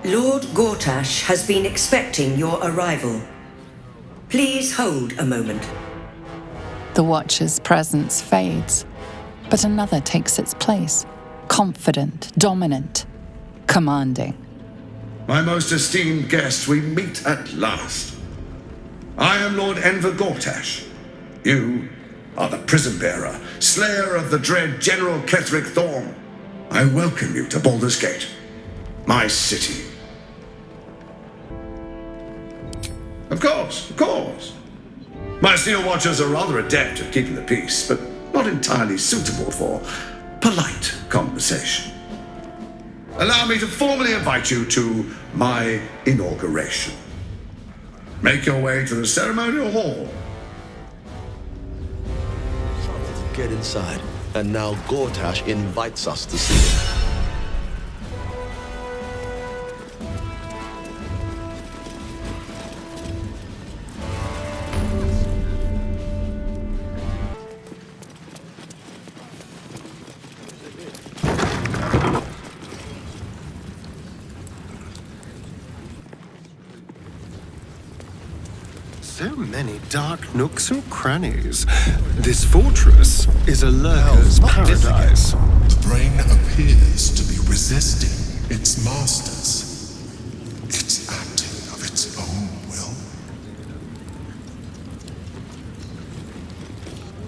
Lord Gortash has been expecting your arrival. Please hold a moment. The Watcher's presence fades, but another takes its place. Confident, dominant, commanding. My most esteemed guest, we meet at last. I am Lord Enver Gortash. You are the prison bearer, slayer of the dread General Ketheric Thorm. I welcome you to Baldur's Gate, my city. Of course. My Steel Watchers are rather adept at keeping the peace, but not entirely suitable for polite conversation. Allow me to formally invite you to my inauguration. Make your way to the ceremonial hall. Get inside, and now Gortash invites us to see it. So many dark nooks and crannies. This fortress is a lurker's paradise. The brain appears to be resisting its masters. It's acting of its own will.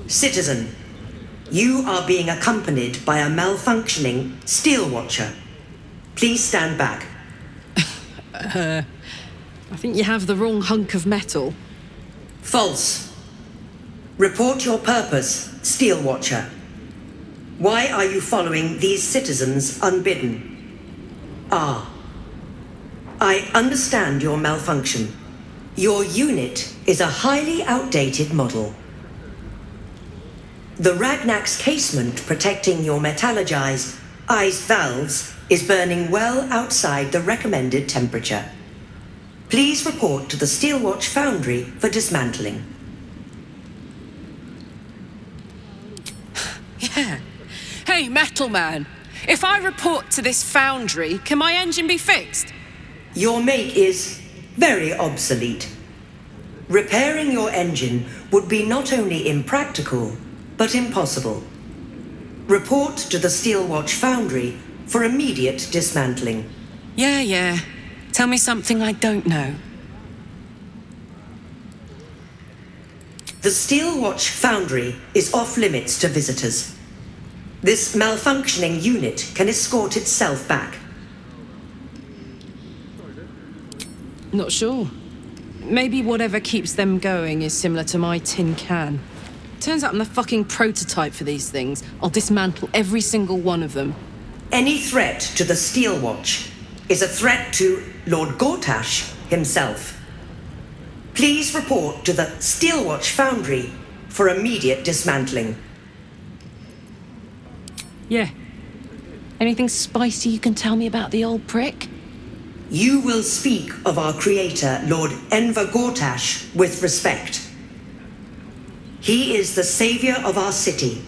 Citizen, you are being accompanied by a malfunctioning Steel Watcher. Please stand back. I think you have the wrong hunk of metal. False. Report your purpose, Steel Watcher. Why are you following these citizens unbidden? I understand your malfunction. Your unit is a highly outdated model. The Ragnak's casement protecting your metallurgized iced valves is burning well outside the recommended temperature. Please report to the Steelwatch Foundry for dismantling. Yeah. Hey, Metal Man. If I report to this foundry, can my engine be fixed? Your make is very obsolete. Repairing your engine would be not only impractical, but impossible. Report to the Steelwatch Foundry for immediate dismantling. Yeah. Tell me something I don't know. The Steelwatch Foundry is off-limits to visitors. This malfunctioning unit can escort itself back. Not sure. Maybe whatever keeps them going is similar to my tin can. Turns out I'm the fucking prototype for these things. I'll dismantle every single one of them. Any threat to the Steelwatch is a threat to Lord Gortash himself. Please report to the Steelwatch Foundry for immediate dismantling. Yeah. Anything spicy you can tell me about the old prick? You will speak of our creator, Lord Enver Gortash, with respect. He is the savior of our city,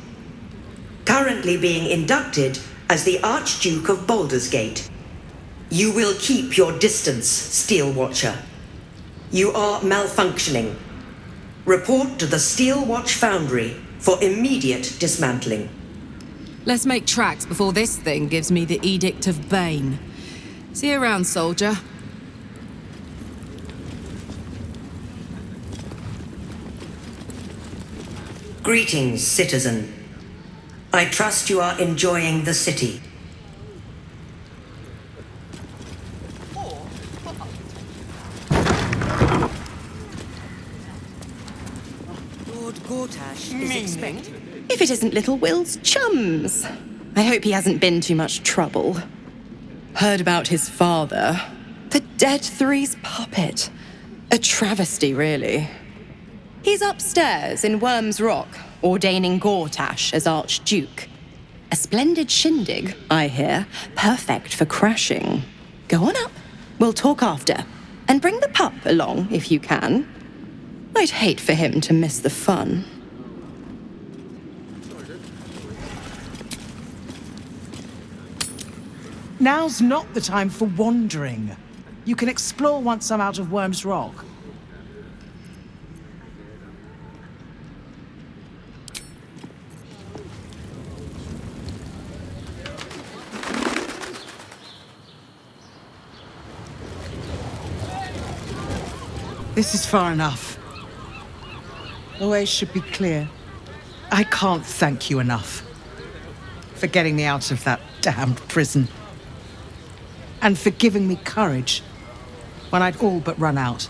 currently being inducted as the Archduke of Baldur's Gate. You will keep your distance, Steel Watcher. You are malfunctioning. Report to the Steel Watch Foundry for immediate dismantling. Let's make tracks before this thing gives me the Edict of Bane. See you around, soldier. Greetings, citizen. I trust you are enjoying the city. Lord Gortash is expected. If it isn't little Will's chums. I hope he hasn't been too much trouble. Heard about his father. The Dead Three's puppet. A travesty, really. He's upstairs in Worm's Rock, ordaining Gortash as Archduke. A splendid shindig, I hear. Perfect for crashing. Go on up. We'll talk after. And bring the pup along, if you can. I'd hate for him to miss the fun. Now's not the time for wandering. You can explore once I'm out of Worm's Rock. This is far enough. The way should be clear. I can't thank you enough for getting me out of that damned prison. And for giving me courage when I'd all but run out.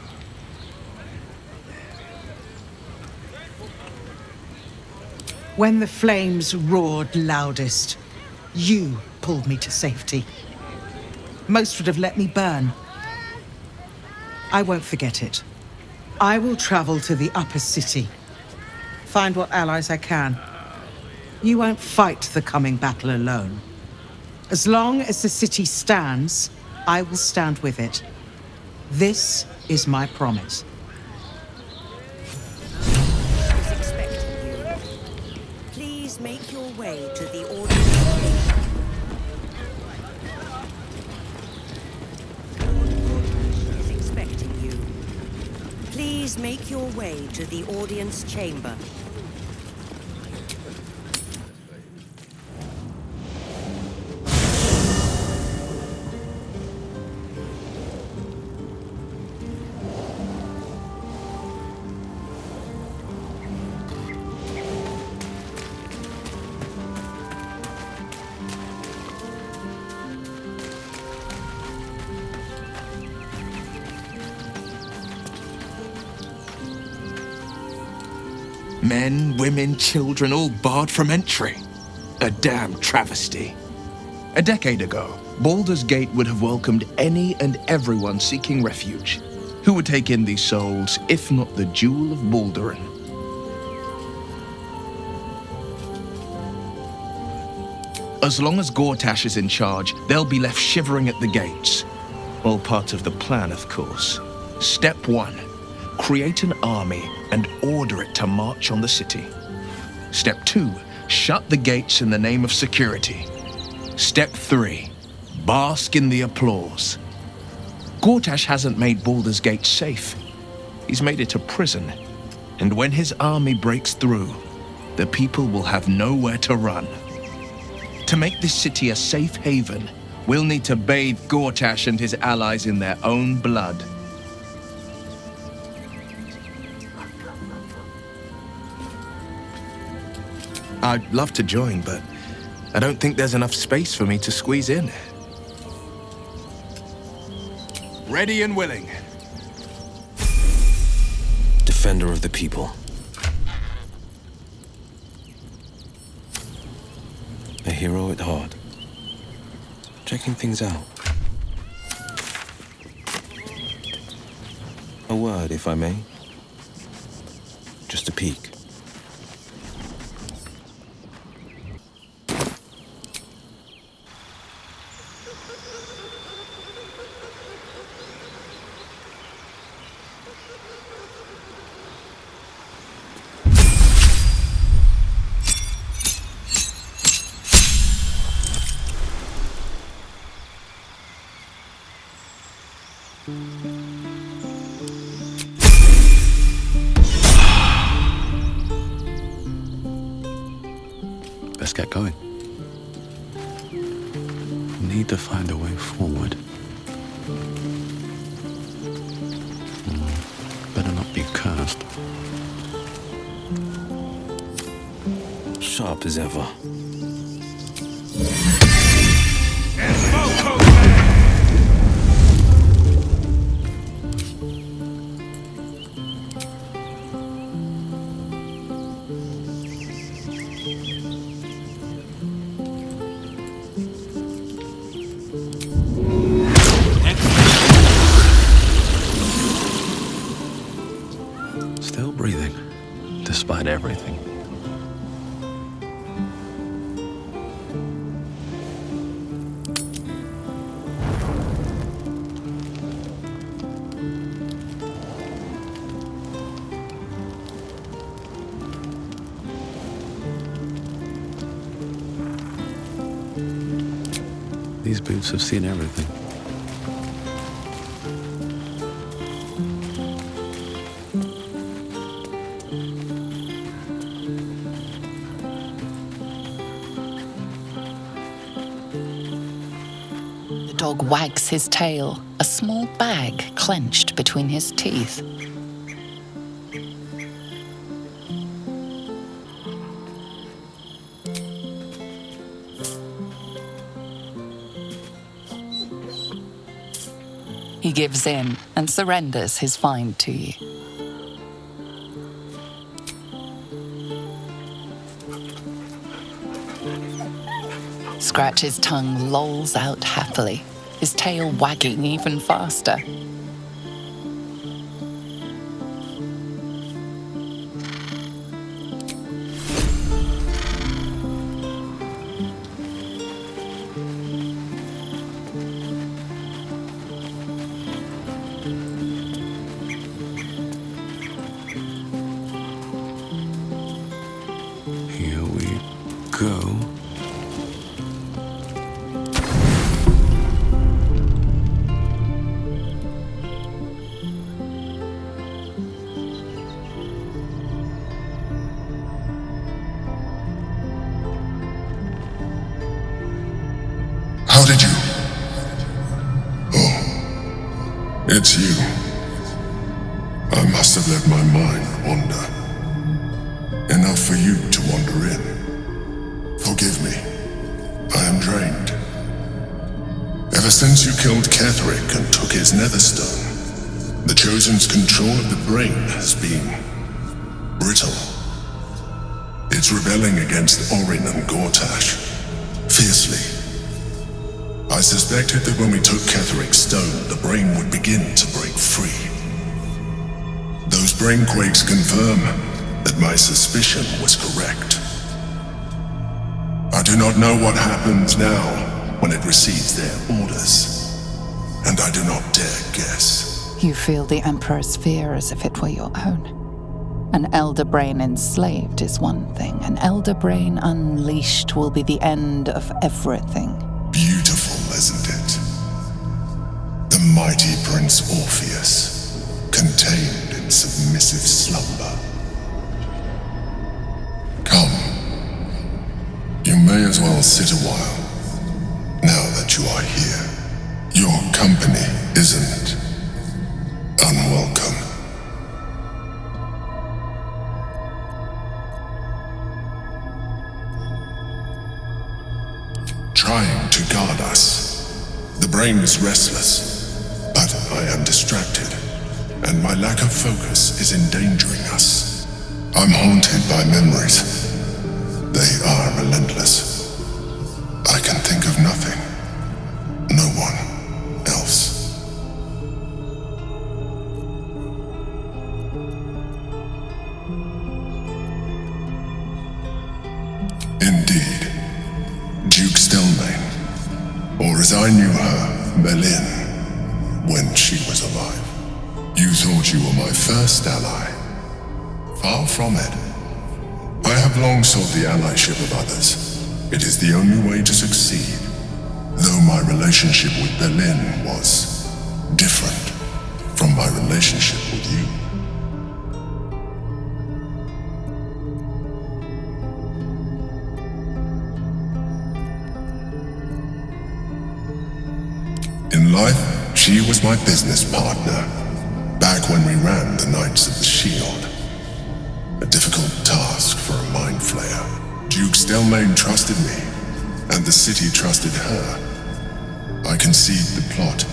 When the flames roared loudest, you pulled me to safety. Most would have let me burn. I won't forget it. I will travel to the upper city, find what allies I can. You won't fight the coming battle alone. As long as the city stands, I will stand with it. This is my promise. Is expecting you. Please make your way to the audience chamber. Lord is expecting you. Please make your way to the audience chamber. Men, women, children, all barred from entry. A damn travesty. A decade ago, Baldur's Gate would have welcomed any and everyone seeking refuge, who would take in these souls, if not the jewel of Baldurin. As long as Gortash is in charge, they'll be left shivering at the gates. All part of the plan, of course. Step 1. Create an army and order it to march on the city. Step 2. Shut the gates in the name of security. Step 3. Bask in the applause. Gortash hasn't made Baldur's Gate safe. He's made it a prison. And when his army breaks through, the people will have nowhere to run. To make this city a safe haven, we'll need to bathe Gortash and his allies in their own blood. I'd love to join, but I don't think there's enough space for me to squeeze in. Ready and willing. Defender of the people. A hero at heart. Checking things out. A word, if I may. Just a peek. Let's get going. Need to find a way forward. Better not be cursed. Sharp as ever. Still breathing, despite everything. These boots have seen everything. The dog wags his tail, a small bag clenched between his teeth. He gives in and surrenders his find to you. Scratch's tongue lolls out happily, his tail wagging even faster. Here we go. How did you? Oh, it's you. I must have let my mind wander. Enough for you to wander in. Forgive me. I am drained. Ever since you killed Ketheric and took his netherstone, the Chosen's control of the brain has been brittle. It's rebelling against Orin and Gortash fiercely. I suspected that when we took Ketheric's stone, the brain would begin to break free. Those brain quakes confirm that my suspicion was correct. I do not know what happens now when it receives their orders, and I do not dare guess. You feel the Emperor's fear as if it were your own. An elder brain enslaved is one thing. An elder brain unleashed will be the end of everything. Beautiful, isn't it? The mighty Prince Orpheus, contained in submissive slumber. Come. You may as well sit a while, now that you are here. Your company isn't unwelcome. Trying to guard us. The brain is restless, but I am distracted, and my lack of focus is endangering us. I'm haunted by memories. They are relentless. I can think of nothing. No one else. Indeed. Duke Stelmane, or as I knew her, Belin, when she was alive. You thought you were my first ally. Far from it. I have long sought the allyship of others. It is the only way to succeed, though my relationship with Belin was different from my relationship with you. In life, she was my business partner, back when we ran the Knights of the Shield. A difficult task for a mind flayer. Duke Stelmane trusted me, and the city trusted her. I conceived the plot,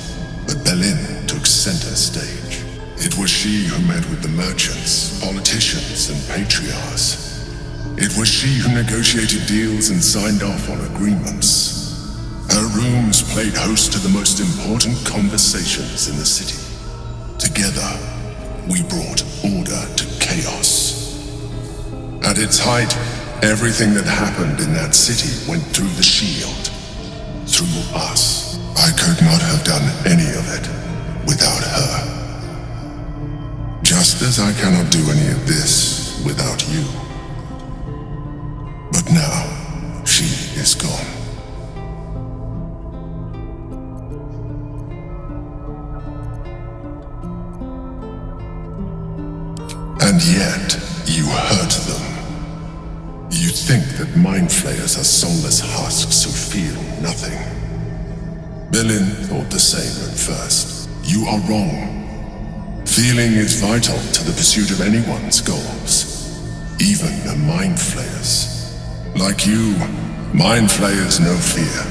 but Belin took center stage. It was she who met with the merchants, politicians, and patriarchs. It was she who negotiated deals and signed off on agreements. Her rooms played host to the most important conversations in the city. Together, we brought order to chaos. At its height, everything that happened in that city went through the shield. Through us. I could not have done any of it without her. Just as I cannot do any of this without you. But now, she is gone. And yet, you hurt them. You think that mind flayers are soulless husks who feel nothing. Belin thought the same at first. You are wrong. Feeling is vital to the pursuit of anyone's goals, even the mind flayers. Like you, mind flayers know fear.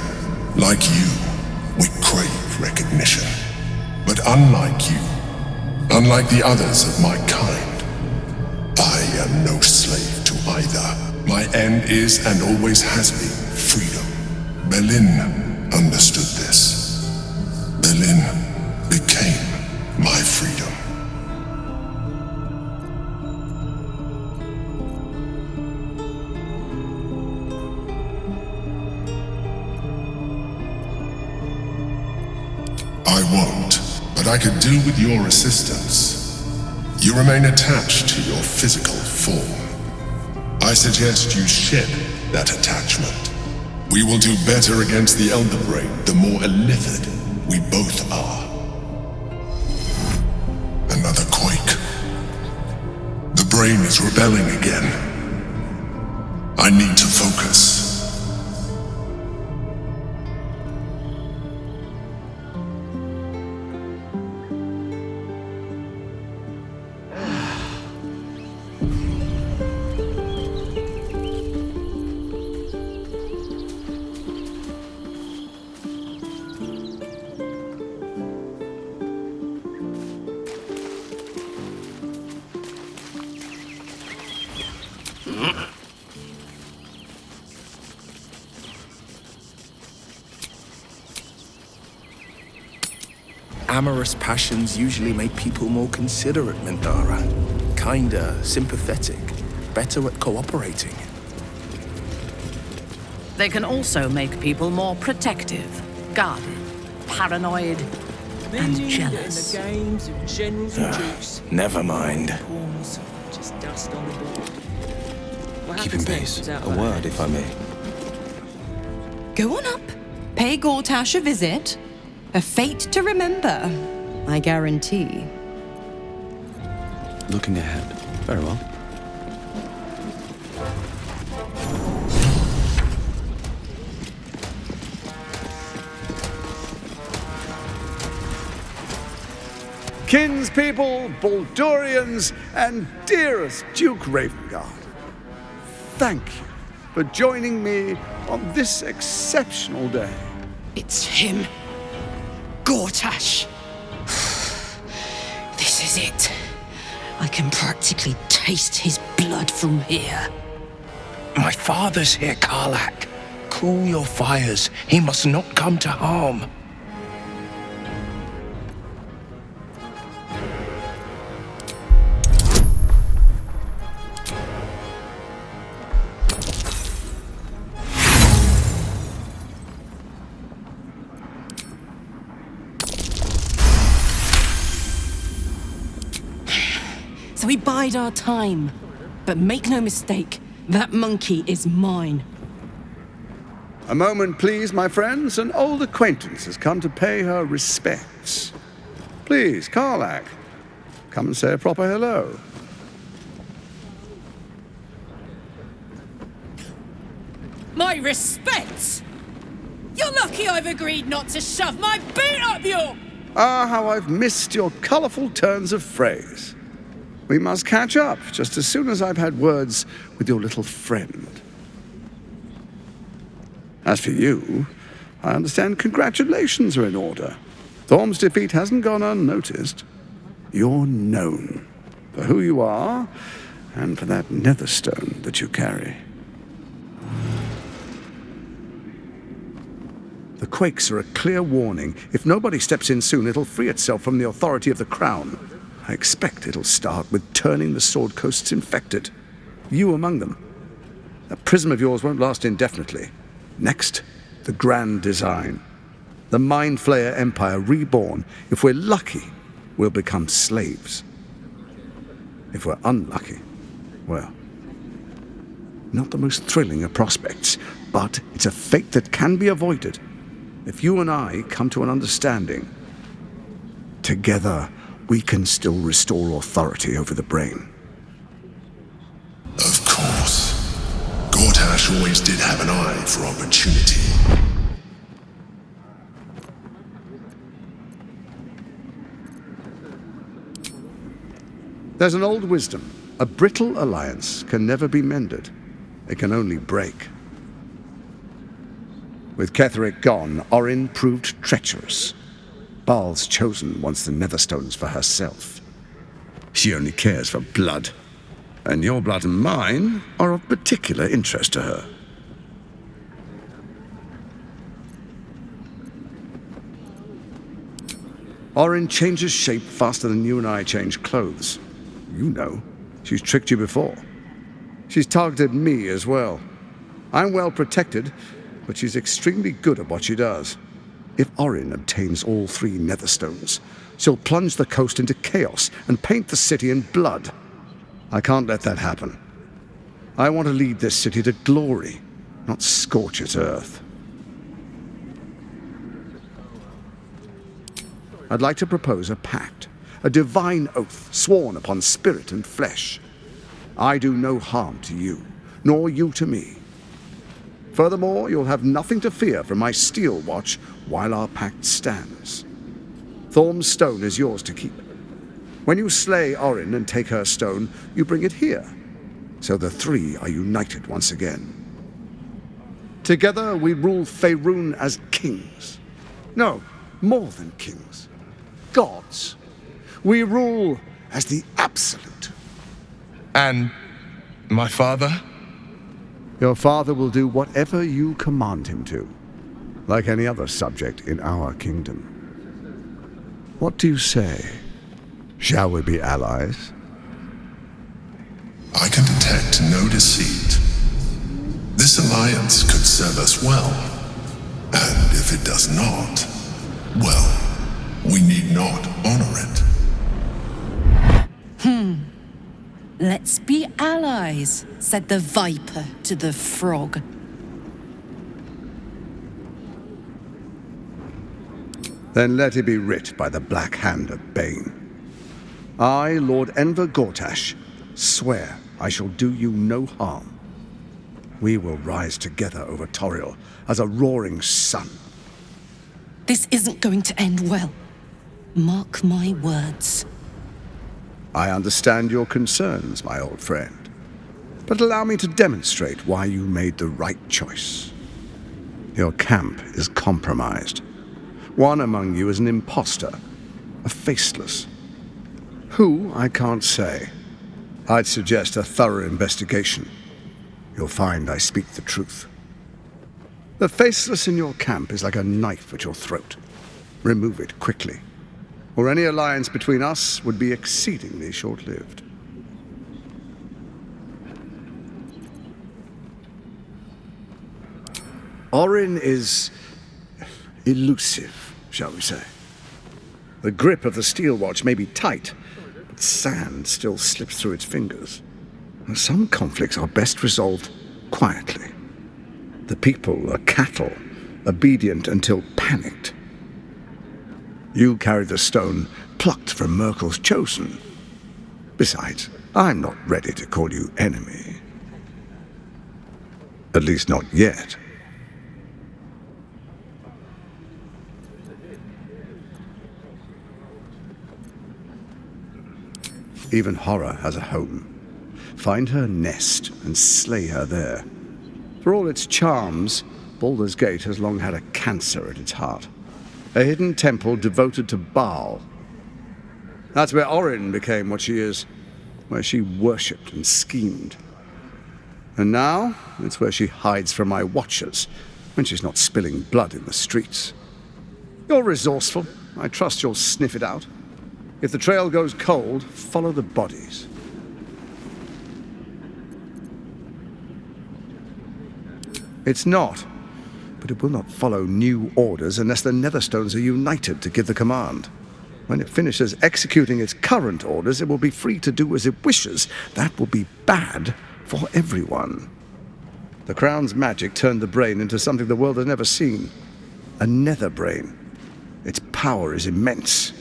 Like you, we crave recognition. But unlike you, unlike the others of my kind, I am no slave to either. My end is and always has been freedom. Belin understood this. Belin became my freedom. I won't, but I could do with your assistance. You remain attached to your physical form. I suggest you shed that attachment. We will do better against the Elder Brain the more illithid we both are. Another quake. The brain is rebelling again. I need to focus. Amorous passions usually make people more considerate, Minthara. Kinder, sympathetic, better at cooperating. They can also make people more protective, guarded, paranoid, and jealous. The games of generals and dukes. Never mind. Pawns, just dust on the board. What Keeping happens pace. next is out A of word, if I may. Go on up. Pay Gortash a visit. A fate to remember, I guarantee. Looking ahead. Very well. Kinspeople, Baldurians, and dearest Duke Ravengard, thank you for joining me on this exceptional day. It's him. Gortash. This is it. I can practically taste his blood from here. My father's here, Karlach. Cool your fires. He must not come to harm. So we bide our time. But make no mistake, that monkey is mine. A moment, please, my friends. An old acquaintance has come to pay her respects. Please, Karlach, come and say a proper hello. My respects! You're lucky I've agreed not to shove my boot up your... Ah, how I've missed your colourful turns of phrase. We must catch up just as soon as I've had words with your little friend. As for you, I understand congratulations are in order. Thorm's defeat hasn't gone unnoticed. You're known for who you are and for that netherstone that you carry. The quakes are a clear warning. If nobody steps in soon, it'll free itself from the authority of the crown. I expect it'll start with turning the Sword Coasts infected. You among them. That prism of yours won't last indefinitely. Next, the grand design. The Mind Flayer Empire reborn. If we're lucky, we'll become slaves. If we're unlucky, well, not the most thrilling of prospects, but it's a fate that can be avoided. If you and I come to an understanding, together we can still restore authority over the brain. Gortash always did have an eye for opportunity. There's an old wisdom. A brittle alliance can never be mended. It can only break. With Ketheric gone, Orin proved treacherous. Baal's chosen wants the Netherstones for herself. She only cares for blood. And your blood and mine are of particular interest to her. Orin changes shape faster than you and I change clothes. You know, she's tricked you before. She's targeted me as well. I'm well protected, but she's extremely good at what she does. If Orin obtains all 3 Netherstones, she'll plunge the coast into chaos and paint the city in blood. I can't let that happen. I want to lead this city to glory, not scorch its earth. I'd like to propose a pact, a divine oath sworn upon spirit and flesh. I do no harm to you, nor you to me. Furthermore, you'll have nothing to fear from my steel watch while our pact stands. Thorm's stone is yours to keep. When you slay Orin and take her stone, you bring it here, so the 3 are united once again. Together we rule Faerun as kings. No, more than kings. Gods. We rule as the absolute. And my father? Your father will do whatever you command him to, like any other subject in our kingdom. What do you say? Shall we be allies? I can detect no deceit. This alliance could serve us well. And if it does not, well, we need not honor it. Let's be allies, said the viper to the frog. Then let it be writ by the black hand of Bane. I, Lord Enver Gortash, swear I shall do you no harm. We will rise together over Toriel as a roaring sun. This isn't going to end well. Mark my words. I understand your concerns, my old friend. But allow me to demonstrate why you made the right choice. Your camp is compromised. One among you is an imposter, a faceless. Who, I can't say. I'd suggest a thorough investigation. You'll find I speak the truth. The faceless in your camp is like a knife at your throat. Remove it quickly, or any alliance between us would be exceedingly short-lived. Orin is elusive, shall we say. The grip of the steel watch may be tight, but sand still slips through its fingers. Some conflicts are best resolved quietly. The people are cattle, obedient until panicked. You carry the stone plucked from Merkel's chosen. Besides, I'm not ready to call you enemy. At least not yet. Even horror has a home. Find her nest and slay her there. For all its charms, Baldur's Gate has long had a cancer at its heart. A hidden temple devoted to Baal. That's where Orin became what she is, where she worshipped and schemed. And now, it's where she hides from my watchers, when she's not spilling blood in the streets. You're resourceful. I trust you'll sniff it out. If the trail goes cold, follow the bodies. It's not, but it will not follow new orders unless the Netherstones are united to give the command. When it finishes executing its current orders, it will be free to do as it wishes. That will be bad for everyone. The Crown's magic turned the brain into something the world has never seen. A nether brain. Its power is immense.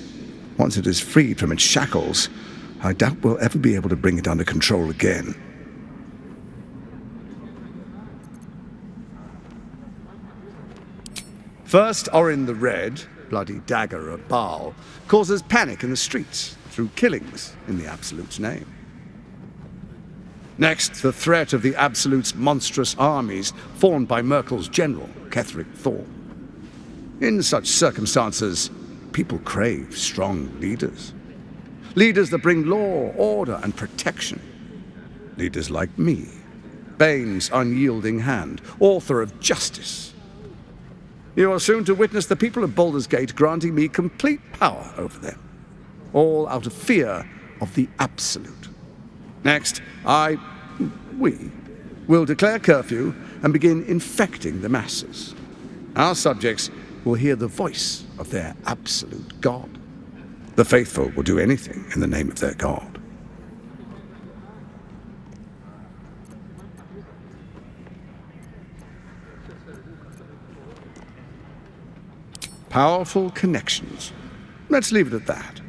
Once it is freed from its shackles, I doubt we'll ever be able to bring it under control again. First Orin the Red, bloody dagger of Baal, causes panic in the streets through killings in the Absolute's name. Next, the threat of the Absolute's monstrous armies formed by Merkel's general, Ketheric Thorn. In such circumstances, people crave strong leaders. Leaders that bring law, order, and protection. Leaders like me, Bane's unyielding hand, author of justice. You are soon to witness the people of Baldur's Gate granting me complete power over them, all out of fear of the Absolute. Next, we will declare curfew and begin infecting the masses. Our subjects will hear the voice of their absolute God. The faithful will do anything in the name of their God. Powerful connections. Let's leave it at that.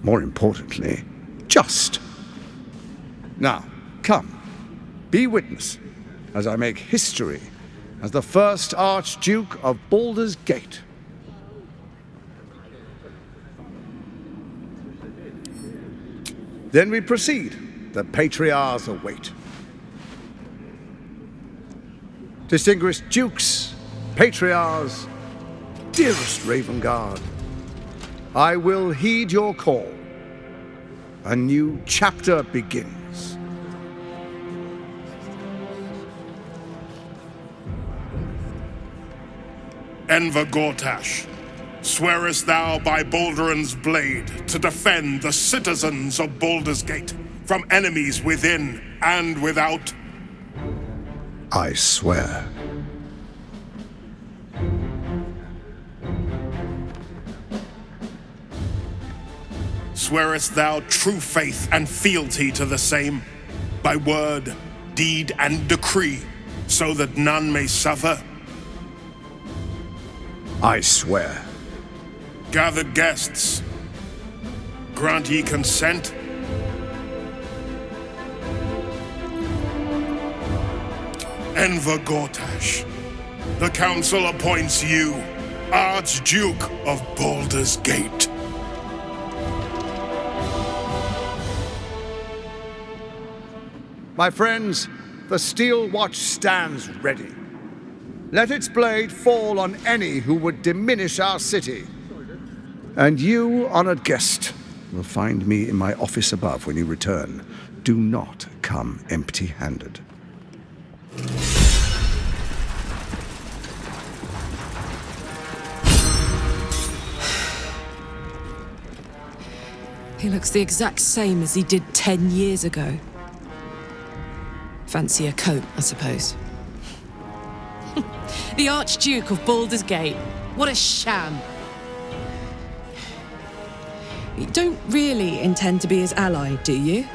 More importantly, just. Now, come, be witness as I make history as the first Archduke of Baldur's Gate. Then we proceed. The Patriarchs await. Distinguished Dukes, Patriarchs, dearest Ravengard, I will heed your call. A new chapter begins. Enver Gortash, swearest thou by Balduran's blade to defend the citizens of Baldur's Gate from enemies within and without? I swear. Swearest thou true faith and fealty to the same, by word, deed, and decree, so that none may suffer? I swear. Gathered guests, grant ye consent? Enver Gortash, the Council appoints you Archduke of Baldur's Gate. My friends, the Steel Watch stands ready. Let its blade fall on any who would diminish our city. And you, honored guest, will find me in my office above when you return. Do not come empty-handed. He looks the exact same as he did 10 years ago. Fancy a coat, I suppose. The Archduke of Baldur's Gate. What a sham. You don't really intend to be his ally, do you?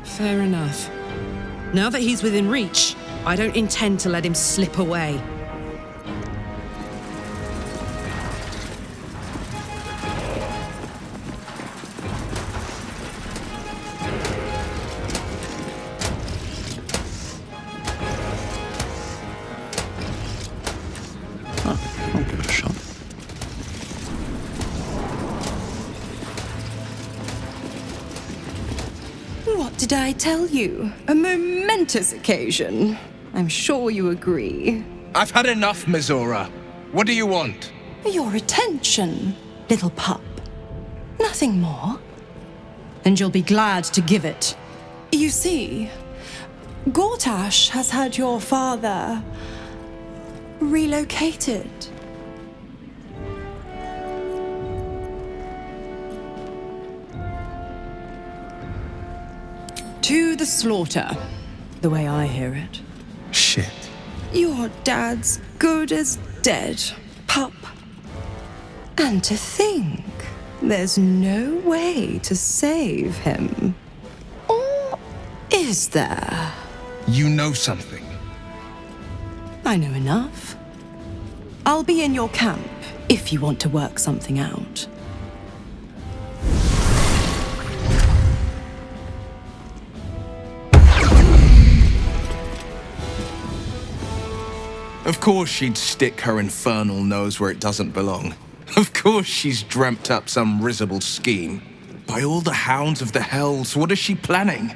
Fair enough. Now that he's within reach, I don't intend to let him slip away. I'll give it a shot. What did I tell you? A momentous occasion. I'm sure you agree. I've had enough, Mizora. What do you want? Your attention, little pup. Nothing more. And you'll be glad to give it. You see, Gortash has had your father relocated. To the slaughter, the way I hear it. Shit. Your dad's good as dead, pup. And to think, there's no way to save him. Or is there? You know something. I know enough. I'll be in your camp if you want to work something out. Of course she'd stick her infernal nose where it doesn't belong. Of course she's dreamt up some risible scheme. By all the hounds of the hells, what is she planning?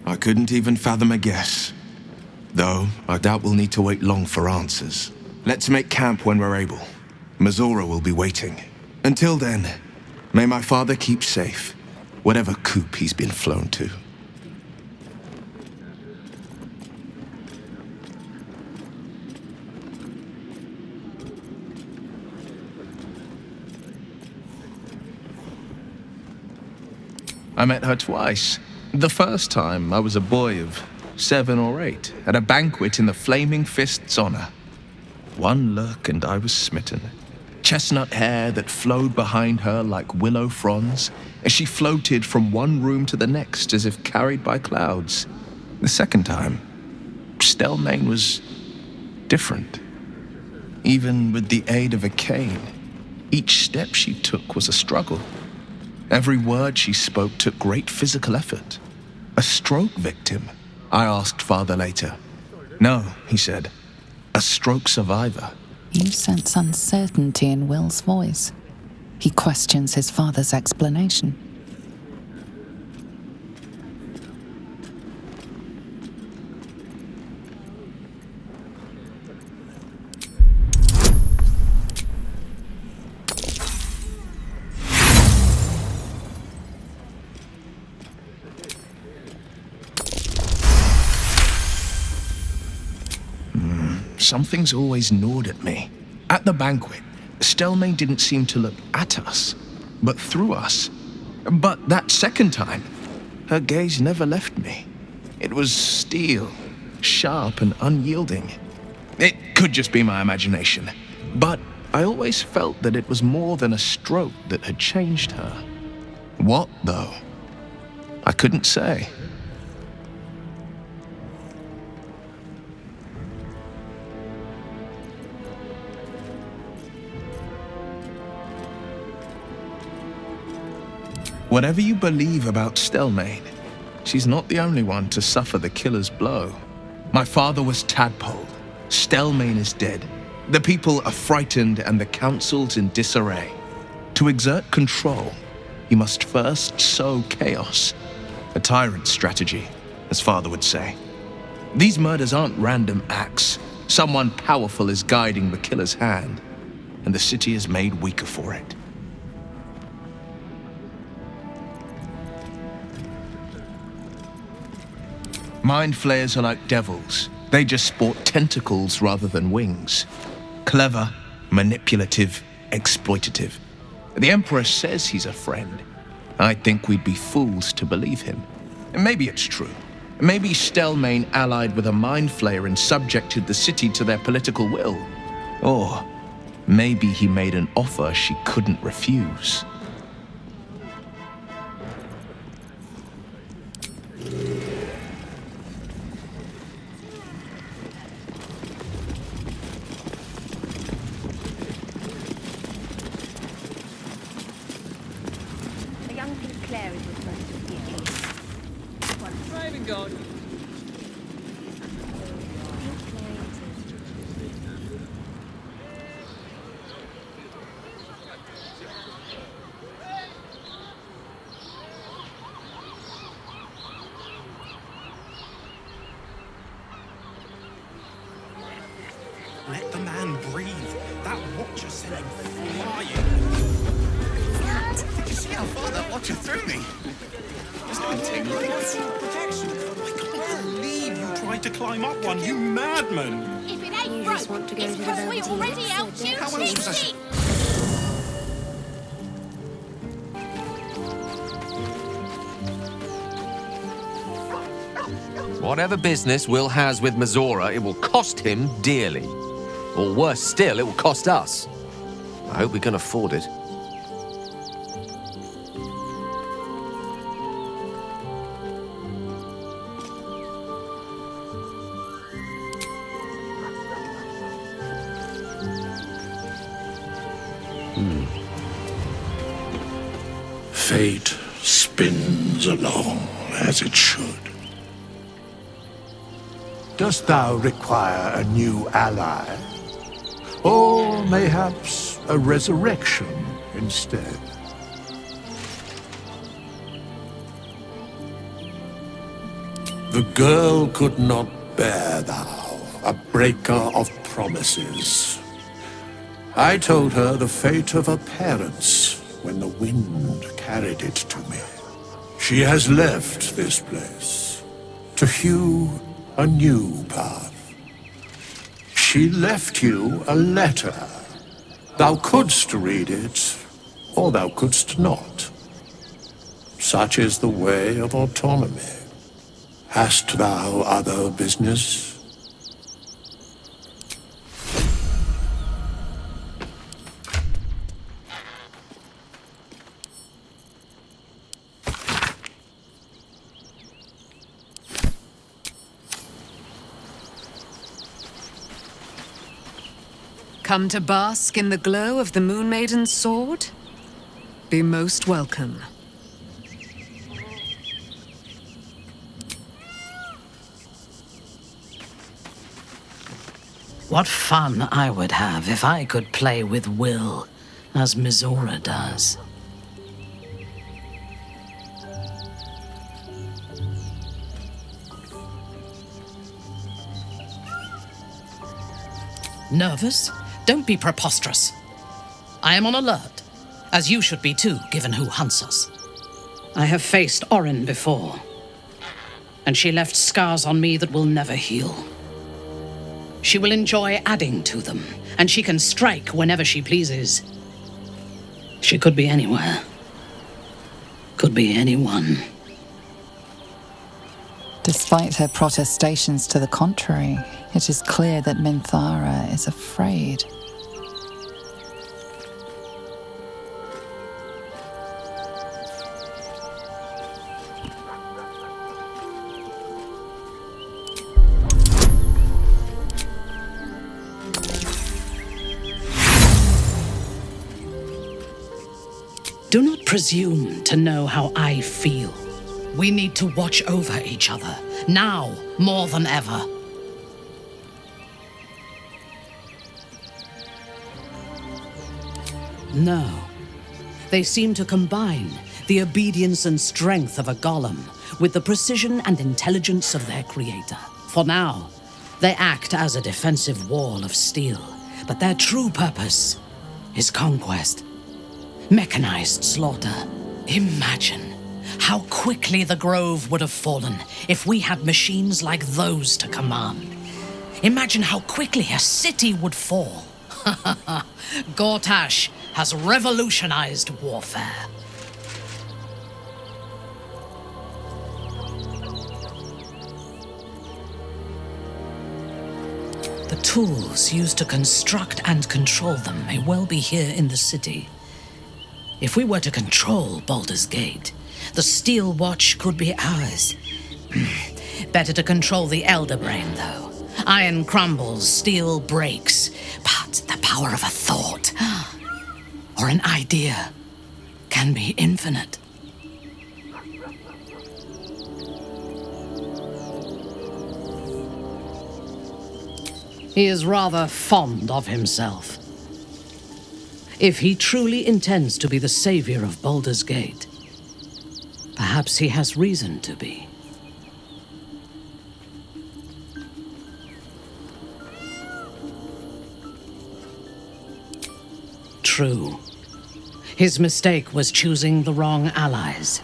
I couldn't even fathom a guess. Though, I doubt we'll need to wait long for answers. Let's make camp when we're able. Mizora will be waiting. Until then, may my father keep safe, whatever coop he's been flown to. I met her twice. The first time, I was a boy of 7 or 8, at a banquet in the Flaming Fist's honor. One look and I was smitten. Chestnut hair that flowed behind her like willow fronds as she floated from one room to the next as if carried by clouds. The second time, Stelmane was different. Even with the aid of a cane, each step she took was a struggle. Every word she spoke took great physical effort. A stroke victim? I asked father later. No, he said. A stroke survivor. You sense uncertainty in Will's voice. He questions his father's explanation. Something's always gnawed at me. At the banquet, Stelmane didn't seem to look at us, but through us. But that second time, her gaze never left me. It was steel, sharp and unyielding. It could just be my imagination, but I always felt that it was more than a stroke that had changed her. What, though? I couldn't say. Whatever you believe about Stelmane, she's not the only one to suffer the killer's blow. My father was tadpole. Stelmane is dead. The people are frightened and the council's in disarray. To exert control, you must first sow chaos. A tyrant's strategy, as father would say. These murders aren't random acts. Someone powerful is guiding the killer's hand, and the city is made weaker for it. Mind flayers are like devils. They just sport tentacles rather than wings. Clever, manipulative, exploitative. The Emperor says he's a friend. I think we'd be fools to believe him. And maybe it's true. Maybe Stelmane allied with a mind flayer and subjected the city to their political will. Or maybe he made an offer she couldn't refuse. Let the man breathe. That watcher sent him flying. Did you see how far that watcher threw me? It's doing tingling. Protection. I can't believe you tried to climb up one, you madman. If it ain't broke, want to go it's because we already helped you. How else was I... Whatever business Will has with Mizora, it will cost him dearly. Or worse still, it will cost us. I hope we can afford it. Fate spins along as it should. Dost thou require a new ally? Or mayhaps a resurrection instead? The girl could not bear thou, a breaker of promises. I told her the fate of her parents when the wind carried it to me. She has left this place to hew a new path. She left you a letter. Thou couldst read it, or thou couldst not. Such is the way of autonomy. Hast thou other business? Come to bask in the glow of the Moon Maiden's sword? Be most welcome. What fun I would have if I could play with will, as Mizora does. Nervous? Don't be preposterous. I am on alert, as you should be too, given who hunts us. I have faced Orin before, and she left scars on me that will never heal. She will enjoy adding to them, and she can strike whenever she pleases. She could be anywhere. Could be anyone. Despite her protestations to the contrary, it is clear that Minthara is afraid. Do not presume to know how I feel. We need to watch over each other, now more than ever. No. They seem to combine the obedience and strength of a golem with the precision and intelligence of their creator. For now, they act as a defensive wall of steel, but their true purpose is conquest. Mechanized slaughter. Imagine how quickly the Grove would have fallen if we had machines like those to command. Imagine how quickly a city would fall. Gortash has revolutionized warfare. The tools used to construct and control them may well be here in the city. If we were to control Baldur's Gate, the Steel Watch could be ours. Better to control the Elder Brain, though. Iron crumbles, steel breaks, but the power of a thought or an idea can be infinite. He is rather fond of himself. If he truly intends to be the savior of Baldur's Gate, perhaps he has reason to be. True. His mistake was choosing the wrong allies.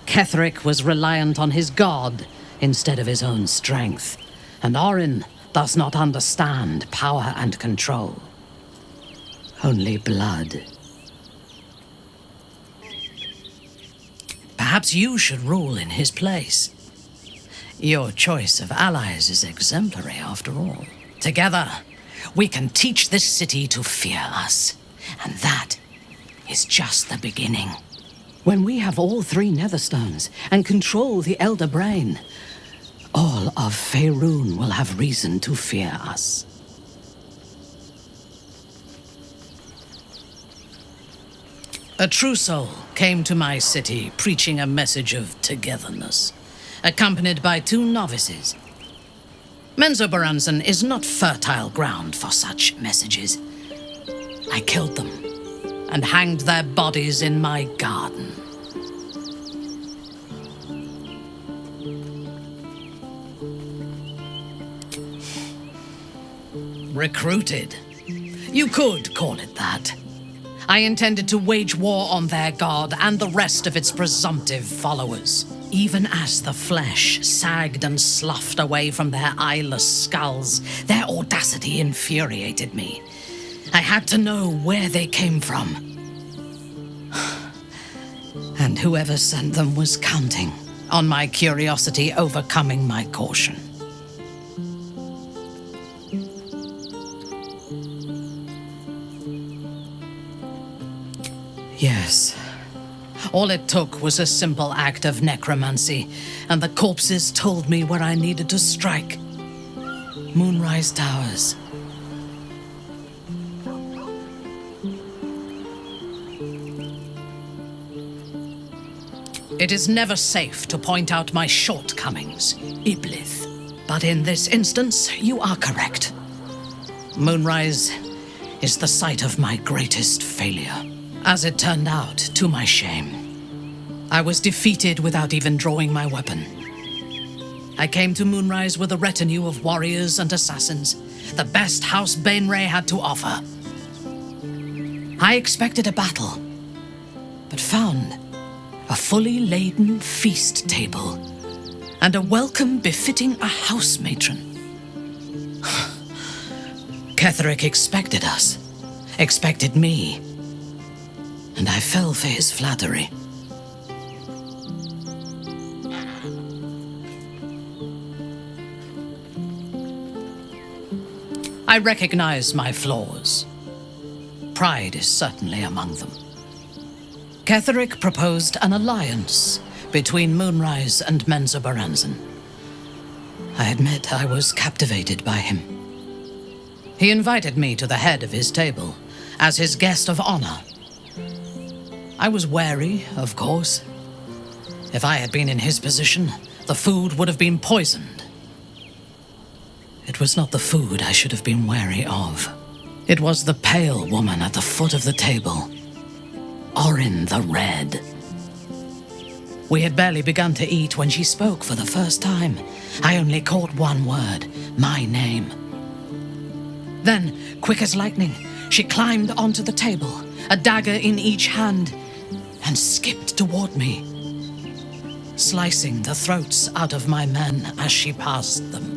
Ketheric was reliant on his god instead of his own strength, and Orin does not understand power and control. Only blood. Perhaps you should rule in his place. Your choice of allies is exemplary, after all. Together, we can teach this city to fear us. And that is just the beginning. When we have all 3 Netherstones and control the Elder Brain, all of Faerun will have reason to fear us. A true soul came to my city preaching a message of togetherness, accompanied by 2 novices. Menzoberranzan is not fertile ground for such messages. I killed them and hanged their bodies in my garden. Recruited. You could call it that. I intended to wage war on their god and the rest of its presumptive followers. Even as the flesh sagged and sloughed away from their eyeless skulls, their audacity infuriated me. I had to know where they came from. And whoever sent them was counting on my curiosity overcoming my caution. Yes. All it took was a simple act of necromancy, and the corpses told me where I needed to strike. Moonrise Towers. It is never safe to point out my shortcomings, Iblith. But in this instance, you are correct. Moonrise is the site of my greatest failure. As it turned out, to my shame, I was defeated without even drawing my weapon. I came to Moonrise with a retinue of warriors and assassins, the best House Bainray had to offer. I expected a battle, but found a fully laden feast table and a welcome befitting a house matron. Ketheric expected us, expected me, and I fell for his flattery. I recognize my flaws. Pride is certainly among them. Ketheric proposed an alliance between Moonrise and Menzoberranzan. I admit I was captivated by him. He invited me to the head of his table as his guest of honor. I was wary, of course. If I had been in his position, the food would have been poisoned. It was not the food I should have been wary of. It was the pale woman at the foot of the table. Orin the Red. We had barely begun to eat when she spoke for the first time. I only caught one word, my name. Then, quick as lightning, she climbed onto the table, a dagger in each hand, and skipped toward me, slicing the throats out of my men as she passed them.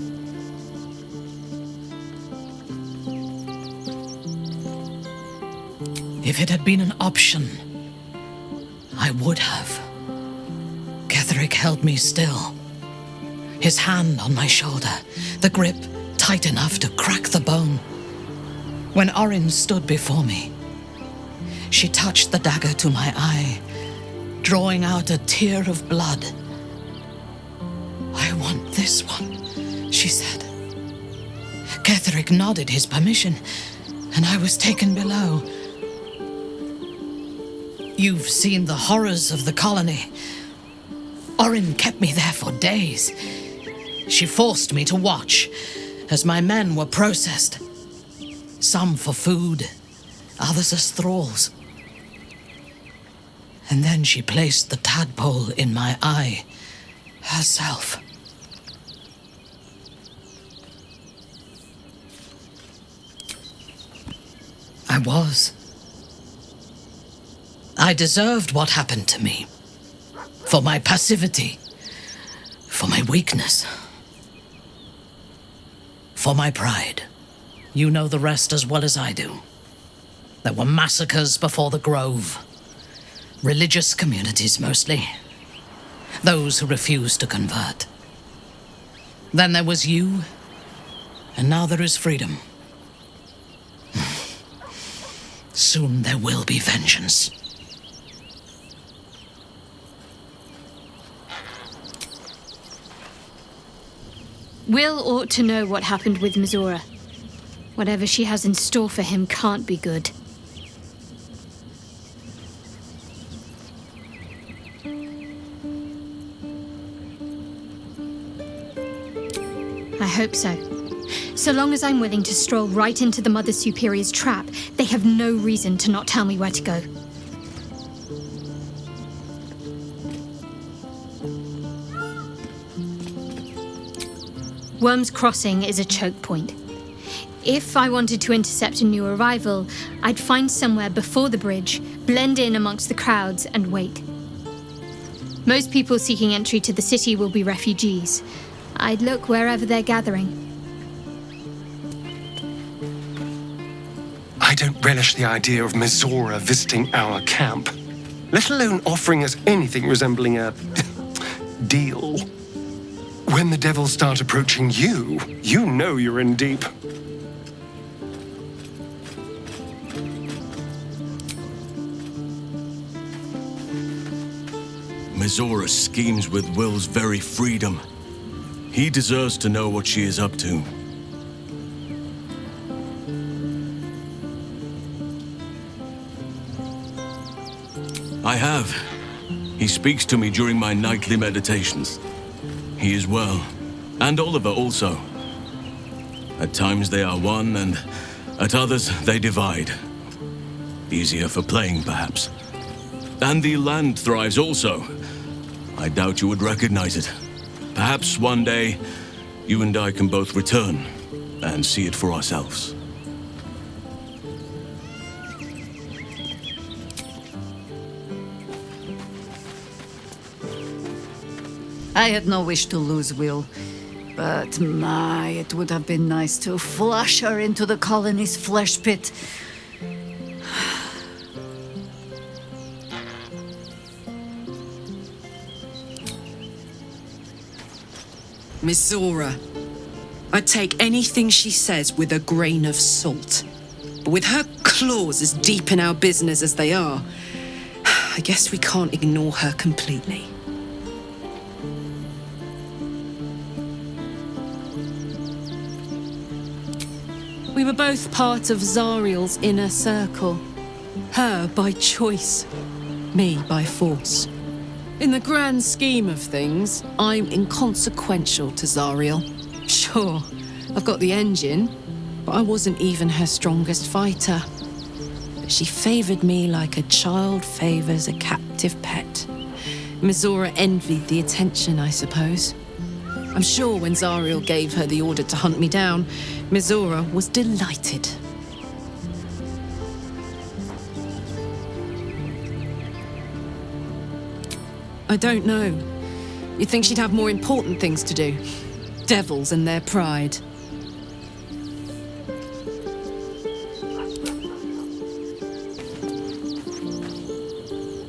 If it had been an option, I would have. Ketheric held me still, his hand on my shoulder, the grip tight enough to crack the bone. When Orin stood before me, she touched the dagger to my eye, drawing out a tear of blood. "I want this one," she said. Ketheric nodded his permission, and I was taken below. You've seen the horrors of the colony. Orin kept me there for days. She forced me to watch as my men were processed. Some for food, others as thralls. And then she placed the tadpole in my eye herself. I was. I deserved what happened to me. For my passivity. For my weakness. For my pride. You know the rest as well as I do. There were massacres before the Grove. Religious communities, mostly. Those who refused to convert. Then there was you, and now there is freedom. Soon there will be vengeance. Will ought to know what happened with Mizora. Whatever she has in store for him can't be good. I hope so. So long as I'm willing to stroll right into the Mother Superior's trap, they have no reason to not tell me where to go. Worm's Crossing is a choke point. If I wanted to intercept a new arrival, I'd find somewhere before the bridge, blend in amongst the crowds, and wait. Most people seeking entry to the city will be refugees. I'd look wherever they're gathering. I don't relish the idea of Mizora visiting our camp, let alone offering us anything resembling a deal. When the devils start approaching you, you know you're in deep. Mizora schemes with Will's very freedom. He deserves to know what she is up to. I have. He speaks to me during my nightly meditations. He is well, and Oliver also. At times they are one, and at others they divide. Easier for playing, perhaps. And the land thrives also. I doubt you would recognize it. Perhaps one day, you and I can both return and see it for ourselves. I had no wish to lose Will, but my, it would have been nice to flush her into the colony's flesh pit. Mizora. I'd take anything she says with a grain of salt. But with her claws as deep in our business as they are, I guess we can't ignore her completely. We were both part of Zariel's inner circle. Her by choice, me by force. In the grand scheme of things, I'm inconsequential to Zariel. Sure, I've got the engine, but I wasn't even her strongest fighter. But she favored me like a child favors a captive pet. Mizora envied the attention, I suppose. I'm sure when Zariel gave her the order to hunt me down, Mizora was delighted. I don't know. You'd think she'd have more important things to do. Devils and their pride.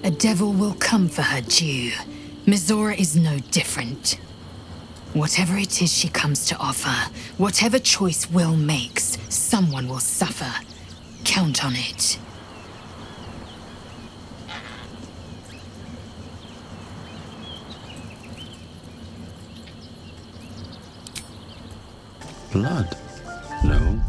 A devil will come for her due. Mizora is no different. Whatever it is she comes to offer, whatever choice Will makes, someone will suffer. Count on it. Blood? No.